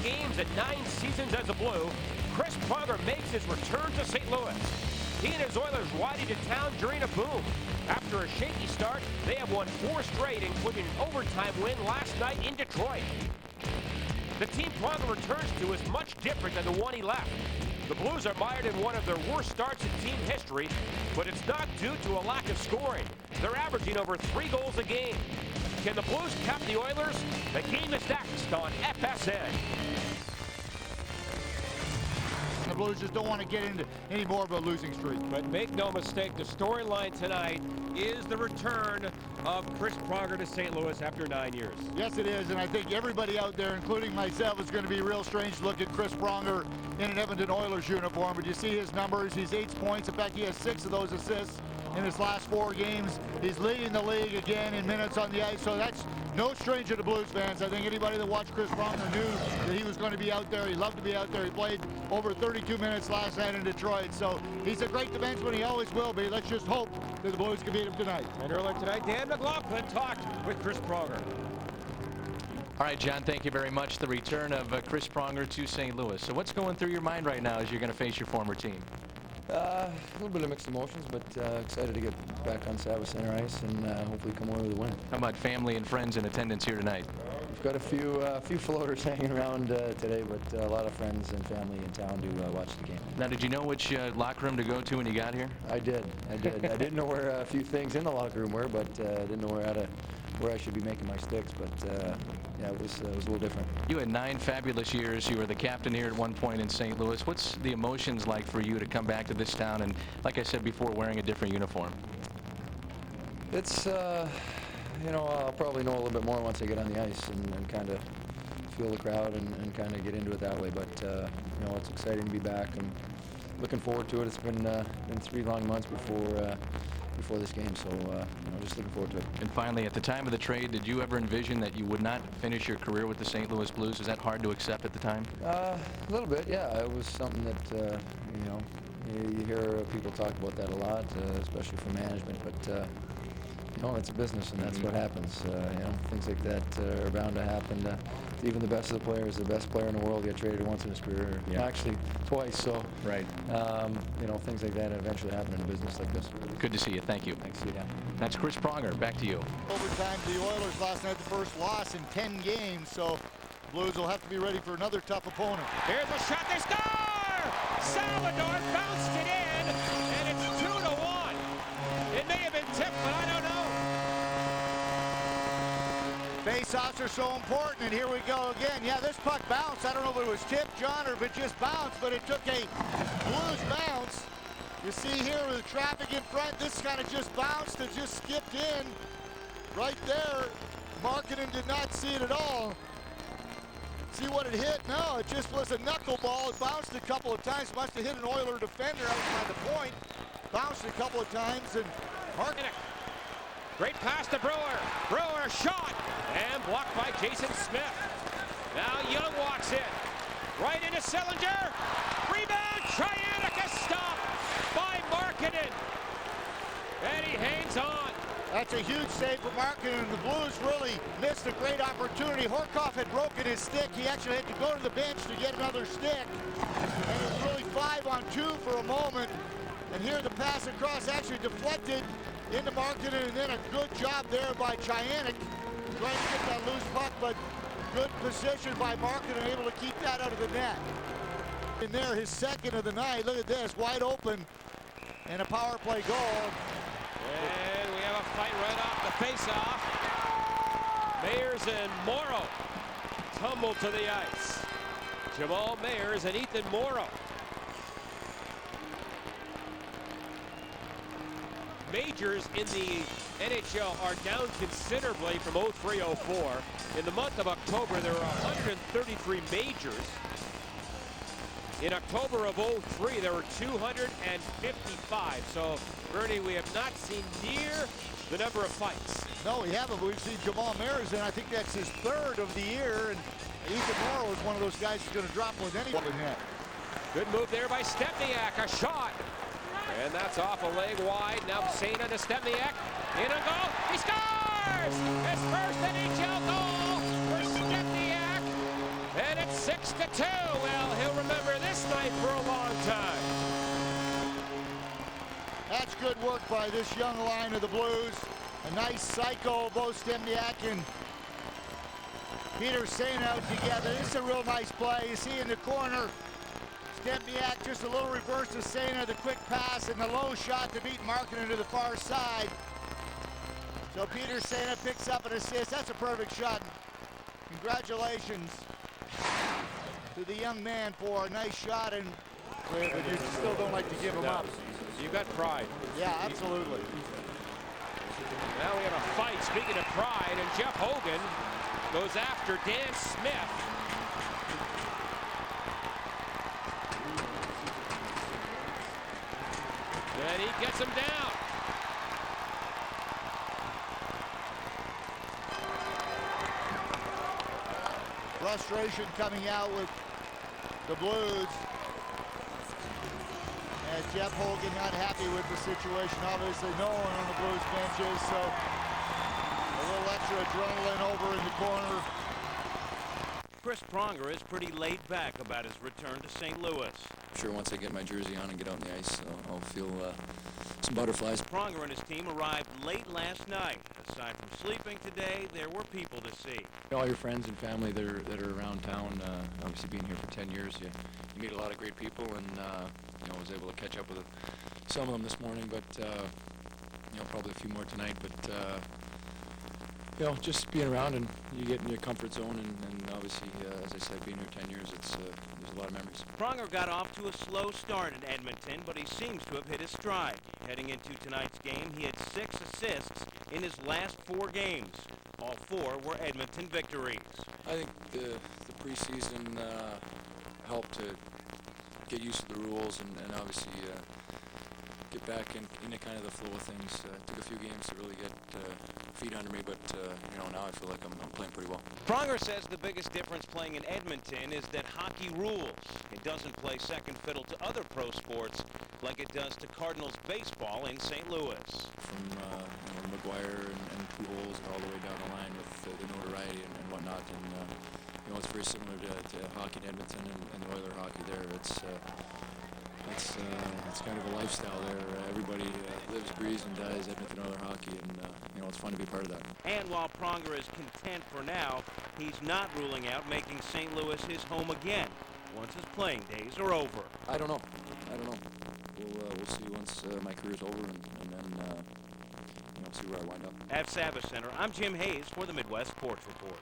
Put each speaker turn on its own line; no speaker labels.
games and 9 seasons as a Blue, Chris Pronger makes his return to St. Louis. He and his Oilers ride into town during a boom. After a shaky start, they have won 4 straight, including an overtime win last night in Detroit. The team Pronger returns to is much different than the one he left. The Blues are mired in one of their worst starts in team history, but it's not due to a lack of scoring. They're averaging over 3 goals a game. Can the Blues cap the Oilers? The game is next on FSN.
The Blues just don't want to get into any more of a losing streak.
But make no mistake, the storyline tonight is the return of Chris Pronger to St. Louis after 9 years.
Yes, it is, and I think everybody out there, including myself, is going to be real strange to look at Chris Pronger in an Edmonton Oilers uniform. But you see his numbers. He's 8 points. In fact, he has 6 of those assists in his last 4 games. He's leading the league again in minutes on the ice, so that's no stranger to Blues fans. I think anybody that watched Chris Pronger knew that he was going to be out there. He loved to be out there. He played over 32 minutes last night in Detroit, so he's a great defenseman. He always will be. Let's just hope that the Blues can beat him tonight.
And earlier tonight, Dan McLaughlin talked with Chris Pronger.
All right, John, thank you very much. The return of Chris Pronger to St. Louis. So what's going through your mind right now as you're going to face your former team?
A little bit of mixed emotions, but excited to get back on Sabbath Center ice and hopefully come away with a win.
How about family and friends in attendance here tonight?
We've got a few floaters hanging around today, but a lot of friends and family in town to watch the game.
Now, did you know which locker room to go to when you got here?
I did. I didn't know where a few things in the locker room were, but I didn't know where I should be making my sticks. But yeah, it was a little different.
You had 9 fabulous years. You were the captain here at one point in St. Louis. What's the emotions like for you to come back to this town and, like I said before, wearing a different uniform?
It's you know, I'll probably know a little bit more once I get on the ice and kind of feel the crowd and kind of get into it that way. But you know, it's exciting to be back and looking forward to it. It's been 3 long months before this game, so you know, just looking forward to it.
And finally, at the time of the trade, did you ever envision that you would not finish your career with the St. Louis Blues? Was that hard to accept at the time?
A little bit, yeah. It was something that you know, you hear people talk about that a lot, especially from management. But you know, it's a business, and that's what happens. You know, things like that are bound to happen. Even the best of the players, the best player in the world, get traded once in his career, actually twice. So,
right.
You know, things like that eventually happen in a business like this.
Good to see you. Thank you.
Thanks. Yeah.
That's Chris Pronger. Back to you.
Overtime to the Oilers last night, the first loss in 10 games, so Blues will have to be ready for another tough opponent.
Here's a shot. They score! Salvador bounced it in, and it's 2-1. It may have been tipped, but I don't know.
Face-offs are so important, and here we go again. Yeah, this puck bounced. I don't know if it was tipped, John, or if it just bounced, but it took a Blues bounce. You see here with the traffic in front, this kind of just bounced and just skipped in right there. Markkanen did not see it at all. See what it hit? No, it just was a knuckleball. It bounced a couple of times. Must have hit an Oiler defender outside the point. Bounced a couple of times, and Markkanen.
Great pass to Brewer. Brewer shot and blocked by Jason Smith. Now Young walks in. Right into Sillinger. Rebound. Trianica stopped by Markkanen. And he hangs on.
That's a huge save for Markkanen. The Blues really missed a great opportunity. Horkoff had broken his stick. He actually had to go to the bench to get another stick. And it was really 5-on-2 for a moment. And here the pass across actually deflected into Markkanen, and then a good job there by Trianica. Trying to get that loose puck, but good position by Markkanen, able to keep that out of the net. In there, his second of the night. Look at this, wide open, and a power play goal.
And we have a fight right off the face-off. Mayers and Morrow tumble to the ice. Jamal Mayers and Ethan Morrow. Majors in the NHL are down considerably from 03-04. In the month of October, there were 133 majors. In October of 03, there were 255. So, Bernie, we have not seen near the number of fights.
No, we haven't. We've seen Jamal Mayers, and I think that's his 3rd of the year. And Ethan Morrow is one of those guys who's going to drop with anyone in net.
Good move there by Stepniak. A shot. And that's off a leg wide. Now Sena to Stepniak. In a goal. He scores! His first NHL goal for Stepniak. And it's 6-2. Well, he'll remember this night for a long time.
That's good work by this young line of the Blues. A nice cycle, both Stempniak and Peter Sain out together. This is a real nice play. You see in the corner, Stempniak just a little reverse to Saina, the quick pass and the low shot to beat Markkinen to the far side. So Peter Saina picks up an assist. That's a perfect shot. Congratulations to the young man for a nice shot, and but you still don't like to give him up.
You got pride.
Yeah, absolutely.
Now we have a fight, speaking of pride, and Jeff Hogan goes after Dan Smith. And he gets him down.
Frustration coming out with the Blues. As Jeff Hogan not happy with the situation. Obviously no one on the Blues benches, so a little extra adrenaline over in the corner.
Chris Pronger is pretty laid back about his return to St. Louis.
I'm sure once I get my jersey on and get out on the ice, I'll feel some butterflies.
Pronger and his team arrived late last night. Aside from sleeping today, there were people to see.
All your friends and family that are around town, obviously being here for 10 years, you meet a lot of great people, and I was able to catch up with some of them this morning, but probably a few more tonight. But just being around, and you get in your comfort zone, and obviously, as I said, being here 10 years, there's a lot of memories.
Pronger got off to a slow start in Edmonton, but he seems to have hit his stride. Heading into tonight's game, he had 6 assists in his last 4 games. All 4 were Edmonton victories.
I think the preseason helped to get used to the rules and obviously get back into kind of the flow of things. Took a few games to really get feet under me, but now I feel like I'm playing pretty well.
Pronger says the biggest difference playing in Edmonton is that hockey rules. It doesn't play second fiddle to other pro sports like it does to Cardinals baseball in St. Louis.
From McGuire and Pujols all the way down the line with the notoriety and whatnot, and it's very similar to hockey in Edmonton and the Oiler hockey there. It's kind of a lifestyle there. Everybody lives, breathes, and dies Edmonton Oiler hockey, and it's fun to be part of that.
And while Pronger is content for now, he's not ruling out making St. Louis his home again once his playing days are over.
I don't know. We'll see once my career's over, and then see where I wind up.
At Savage Center, I'm Jim Hayes for the Midwest Sports Report.